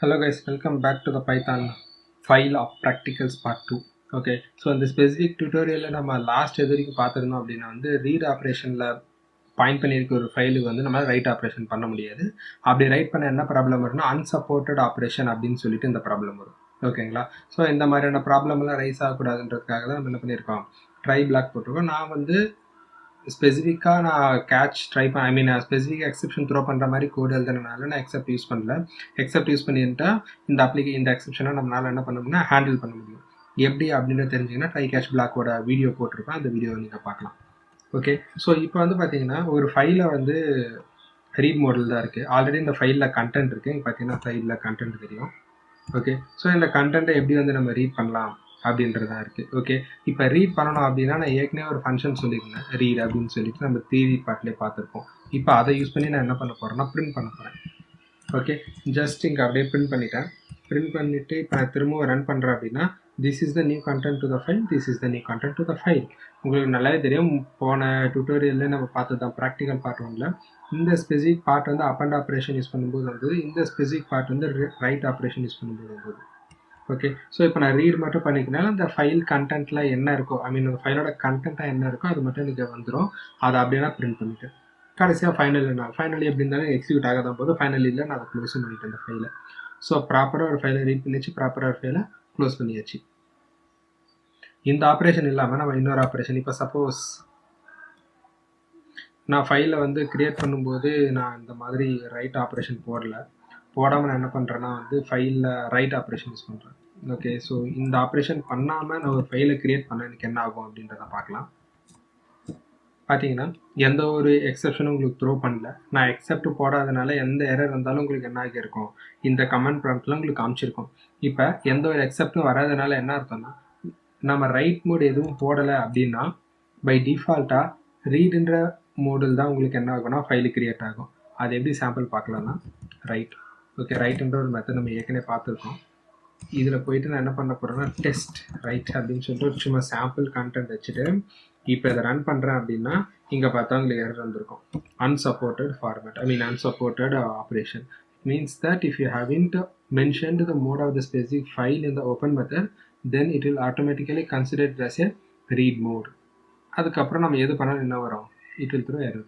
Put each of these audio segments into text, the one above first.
Hello guys, welcome back to the Python file of practicals part 2. Okay, so இந்த specific tutorial நம்ம last எதிரிக்கு பார்த்திருந்தோம் அப்படின்னா read operationல point பண்ணியிருக்க ஒரு ஃபைலுக்கு நம்ம ரைட் ஆப்ரேஷன் பண்ண முடியாது. அப்படி ரைட் பண்ண என்ன ப்ராப்ளம் வரும்னா unsupported ஆப்ரேஷன் அப்படின்னு சொல்லிட்டு இந்த ப்ராப்ளம் வரும். ஓகேங்களா? ஸோ இந்த மாதிரியான ப்ராப்ளம்லாம் ரைஸ் ஆகக்கூடாதுன்றதுக்காக தான் நம்ம என்ன பண்ணியிருக்கோம், ட்ரை பிளாக் போட்டிருக்கோம். நான் ஸ்பெசிஃபிக்காக நான் catch try specific exception throw பண்ணுற மாதிரி கோட் எழுதுனால நான் எக்ஸெப்ட் யூஸ் பண்ணல. எக்ஸெப்ட் யூஸ் பண்ணிட்டா இந்த எக்ஸெப்ஷனை நம்மளால் என்ன பண்ண முடியும்னா ஹேண்டில் பண்ண முடியும். எப்படி அப்படின்னு தெரிஞ்சிங்கன்னா ட்ரை கேட்ச் பிளாக்கோட வீடியோ போட்டிருப்பேன், அந்த வீடியோவை நீங்கள் பார்க்கலாம். ஓகே, ஸோ இப்போ பார்த்தீங்கன்னா ஒரு ஃபைலை ரீட் மோடில் தான் இருக்குது. ஆல்ரெடி இந்த ஃபைலில் கண்டென்ட் இருக்குது. இங்கே பார்த்தீங்கன்னா ஃபைலில் கண்டென்ட் தெரியும். ஓகே, ஸோ இந்த கண்டென்ட்டை எப்படி நம்ம ரீட் பண்ணலாம் அப்படின்றதான் இருக்குது. ஓகே, இப்போ ரீட் பண்ணணும் அப்படின்னா நான் ஏற்கனவே ஒரு ஃபங்க்ஷன் சொல்லியிருந்தேன், ரீட் அப்படின்னு சொல்லிட்டு நம்ம தியரி பார்ட்லேயே பார்த்துருப்போம். இப்போ அதை யூஸ் பண்ணி நான் என்ன பண்ண போகிறேன்னா பிரிண்ட் பண்ண போகிறேன். ஓகே, ஜஸ்ட் இங்கே அப்படியே பிரிண்ட் பண்ணிட்டேன். பிரிண்ட் பண்ணிவிட்டு இப்போ நான் திரும்பவும் ரன் பண்ணுறேன் அப்படின்னா this is the new content to the file, this is the new content to the file. உங்களுக்கு நல்லாவே தெரியும், போன டியூட்டோரியலில் நம்ம பார்த்தது தான் ப்ராக்டிக்கல் பார்ட் ஒன்ல. இந்த specific part append operation use பண்ணும்போது வந்தது, இந்த specific part right operation use பண்ணும்போது வந்தது. ஓகே, ஸோ இப்போ நான் ரீட் மட்டும் பண்ணிக்கிறனால அந்த ஃபைல் கண்டென்ட்டில் என்ன இருக்கோ, அந்த ஃபைலோட கண்டென்ட்டாக என்ன இருக்கோ அது மட்டும் எனக்கு வந்துடும். அதை அப்படியே நான் பிரிண்ட் பண்ணிட்டேன். கடைசியாக ஃபைனலி எப்படி இருந்தாலும் எக்ஸிக்யூட் ஆக தான் போது. ஃபைனலியில் நான் அதை க்ளோஸ் பண்ணிட்டேன் அந்த ஃபைலை. ஸோ ப்ராப்பராக ஒரு ஃபைலை ரீட் பண்ணிச்சு, ப்ராப்பராக ஒரு ஃபைலை க்ளோஸ் பண்ணியாச்சு. இந்த ஆப்ரேஷன் இல்லாமல் நம்ம இன்னொரு ஆப்ரேஷன், இப்போ சப்போஸ் நான் ஃபைலை கிரியேட் பண்ணும்போது நான் இந்த மாதிரி ரைட் ஆப்ரேஷன் போடாமல் நான் என்ன பண்ணுறேன்னா ஃபைலில் ரைட் ஆப்ரேஷன் யூஸ் பண்ணுறேன். ஓகே, ஸோ இந்த ஆப்ரேஷன் பண்ணாமல் நான் ஒரு ஃபைலை கிரியேட் பண்ண எனக்கு என்ன ஆகும் அப்படின்றத பார்க்கலாம். பார்த்தீங்கன்னா எந்த ஒரு எக்ஸெப்ஷனும் உங்களுக்கு த்ரோ பண்ணல. நான் எக்ஸெப்ட் போடாதனால எந்த எரர் வந்தாலும் உங்களுக்கு என்ன ஆகியிருக்கும், இந்த கமெண்ட் ப்ராம்ப்ட்ல உங்களுக்கு காமிச்சிருக்கும். இப்போ எந்த ஒரு எக்ஸெப்டும் வராதனால என்ன அர்த்தம்னா நம்ம ரைட் மோட் எதுவும் போடலை அப்படின்னா பை டிஃபால்ட்டாக ரீடுன்ற மோடில் தான் உங்களுக்கு என்ன ஆகும்னா ஃபைலு கிரியேட் ஆகும். அது எப்படி சாம்பிள் பார்க்கலாம்னா ரைட். ஓகே, ரைட்டுன்ற ஒரு மெத்தட் நம்ம ஏற்கனவே பார்த்துருக்கோம். இதில் போயிட்டு நான் என்ன பண்ண போகிறேன்னா டெஸ்ட் ரைட் அப்படின்னு சொல்லிட்டு சும்மா சாம்பிள் கண்டென்ட் வச்சுட்டு இப்போ இதை ரன் பண்ணுறேன் அப்படின்னா இங்கே பார்த்தா உங்களுக்கு எரர் வந்திருக்கும், unsupported format, unsupported operation. Means that if you haven't mentioned the mode of the specific file in the open method, then it will automatically consider it as a read mode. அதுக்கப்புறம் நம்ம எது பண்ணாலும் என்ன வரும், it will throw error.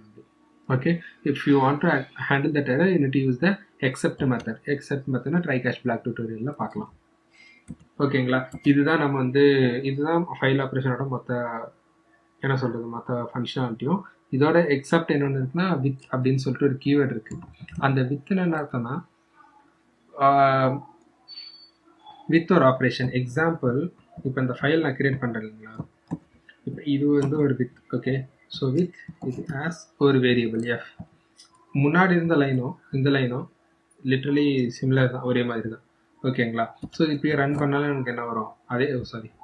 Okay, if you want to handle that error you need to use the except method. Except method try catch black tutorial ல பார்க்கலாம். ஓகேங்களா, இதுதான் நம்ம இதுதான் ஃபைல் ஆப்ரேஷனோட மற்ற ஃபங்க்ஷனாலிட்டியும். இதோட எக்ஸப்ட் என்னென்னு இருக்குன்னா வித் அப்படின்னு சொல்லிட்டு ஒரு கீவேர்டு இருக்கு. அந்த வித்னு என்ன அர்த்தம்னா வித் ஒரு ஆப்ரேஷன். எக்ஸாம்பிள், இப்போ இந்த ஃபைல் நான் கிரியேட் பண்ணுறேன் இல்லைங்களா, இப்போ இது ஒரு வித். ஓகே, ஸோ வித் இது ஆஸ் ஒரு வேரியபிள் எஃப். முன்னாடி இருந்த லைனும் இந்த லைனும் லிட்ரலி சிமிலர் தான், ஒரே மாதிரி தான். ஓகேங்களா, ஸோ இப்போயே ரன் பண்ணாலும் எனக்கு என்ன வரும், அதே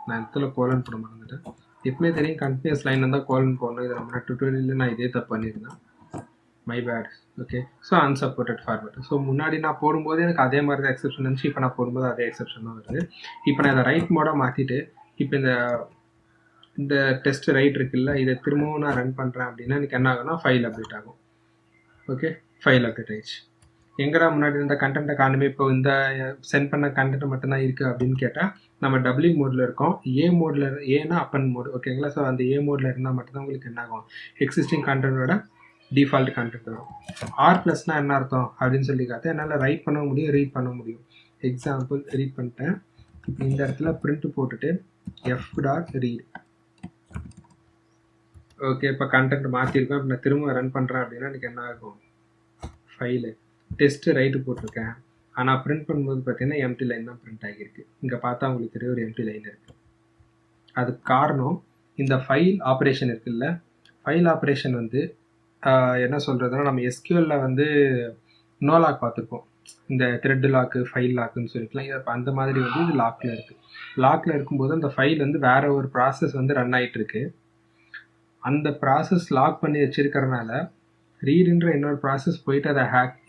நான் இடத்துல கோலன் போட மறந்துட்டேன். எப்பவுமே தெரியும் கண்டினியூஸ் லைன் இருந்தால் கோலன் போடணும். இது நம்ம டுட்டோரியலில் நான் இதே தப்பு பண்ணியிருந்தேன், my bad. Okay, so unsupported format. So முன்னாடி நான் போடும்போது எனக்கு அதே மாதிரி தான் எக்ஸெப்ஷன் இருந்துச்சு, இப்போ நான் போடும்போது அதே எக்ஸெப்ஷன் தான் வருது. இப்போ நான் இதை ரைட் மோடாக மாற்றிட்டு இப்போ இந்த டெஸ்ட் ரைட் இருக்குல்ல, இதை திரும்பவும் நான் ரன் பண்ணுறேன் அப்படின்னா எனக்கு என்ன ஆகும்னா ஃபைல் அப்டேட் ஆகும். ஓகே, ஃபைல் அப்டேட் ஆயிடுச்சு. எங்கடா முன்னாடி இருந்த கண்டென்ட்டை காணுமே, இப்போ இந்த சென்ட் பண்ண கண்டென்ட் மட்டும்தான் இருக்குது அப்படின்னு கேட்டால் நம்ம டபிள்யூ மோடில் இருக்கோம். ஏன்னா அப்பன் மோடு. ஓகேங்களா, ஸோ அந்த ஏ மோடில் இருந்தால் மட்டும்தான் உங்களுக்கு என்ன ஆகும், எக்ஸிஸ்டிங் கண்டென்ட்டோட டிஃபால்ட் கண்டென்ட் வரும். ஆர் ப்ளஸ்னா என்ன அர்த்தம் அப்படின்னு சொல்லி காத்த என்னால் ரைட் பண்ண முடியும், ரீட் பண்ண முடியும். எக்ஸாம்பிள் ரீட் பண்ணிட்டேன். இப்போ இந்த இடத்துல பிரிண்ட் போட்டுட்டு எஃப் டாட் ரீட். ஓகே, இப்போ கண்டென்ட் மாற்றிருக்கோம். இப்போ நான் திரும்ப ரன் பண்ணுறேன் அப்படின்னா எனக்கு என்ன ஆகும், ஃபைலு டெஸ்ட்டு ரைட்டு போட்டிருக்கேன், ஆனால் பிரிண்ட் பண்ணும்போது பார்த்தீங்கன்னா எம்டி லைன் தான் பிரிண்ட் ஆகியிருக்கு. இங்கே பார்த்தா உங்களுக்கு தெரியும் ஒரு எம்டி லைன் இருக்குது. அதுக்கு காரணம் இந்த ஃபைல் ஆப்ரேஷன் இருக்குல்ல, ஃபைல் ஆப்ரேஷன் என்ன சொல்கிறதுனா நம்ம எஸ்கியூஎல்ல நோ லாக் பார்த்துருப்போம், இந்த த்ரெட் லாக்கு ஃபைல் லாக்குன்னு சொல்லிக்கலாம். அந்த மாதிரி இது லாக்கில் இருக்குது. லாக்கில் இருக்கும்போது அந்த ஃபைல் வேறு ஒரு ப்ராசஸ் ரன் ஆகிட்டு இருக்கு. அந்த ப்ராசஸ் லாக் பண்ணி வச்சிருக்கிறதுனால ரீடுன்ற இன்னொரு ப்ராசஸ் போயிட்டு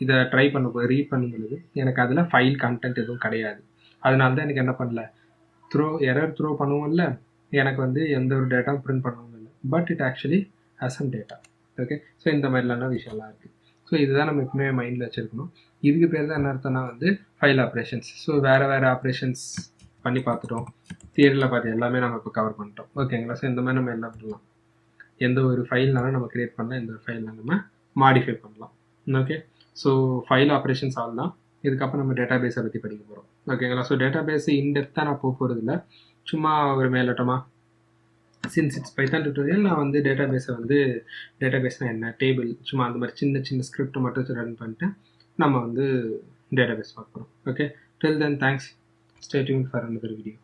இதை ட்ரை ரீட் பண்ணும்பொழுது எனக்கு அதில் ஃபைல் கண்டென்ட் எதுவும் கிடையாது. அதனால தான் எனக்கு என்ன பண்ணல, எரர் த்ரோ பண்ணுவோம்ல, எனக்கு எந்த ஒரு டேட்டாவும் பிரிண்ட் பண்ணவும் இல்லை. But it actually has some data. Okay, so இந்த மாதிரிலாம் விஷயம்லாம் இருக்குது. ஸோ இதுதான் நம்ம எப்பவுமே மைண்டில் வச்சுருக்கணும். இதுக்கு பேர் தான் என்ன அர்த்தம்னா வந்து ஃபைல் ஆப்ரேஷன்ஸ். ஸோ வேறு ஆப்ரேஷன்ஸ் பண்ணி பார்த்துட்டோம். தியரியில் பார்த்து எல்லாமே நம்ம இப்போ கவர் பண்ணிட்டோம். ஓகேங்களா? ஸோ இந்த மாதிரி நம்ம என்ன பண்ணலாம், எந்த ஒரு ஃபைல்னாலும் நம்ம க்ரியேட் பண்ணலாம், எந்த ஒரு ஃபைல்னாலும் நம்ம மாடிஃபை பண்ணலாம். Okay, so file operations all தான். இதுக்கப்புறம் நம்ம டேட்டா பேஸை பற்றி படிக்க போகிறோம். ஓகேங்களா? ஸோ டேட்டா பேஸ் இன்டெப்த்தாக நான் போகிறது இல்லை, சும்மா ஒரு மேலோட்டமாக சின்ஸ் இட்ஸ் பைத்தான் டியூட்டோரியல் நான் வந்து டேட்டா பேஸ்னால் என்ன, டேபிள், சும்மா அந்த மாதிரி சின்ன ஸ்கிரிப்ட் மட்டும் ரன் பண்ணிட்டு நம்ம வந்து டேட்டா பேஸ் பார்க்க போகிறோம். Okay, till then thanks, stay tune for another video.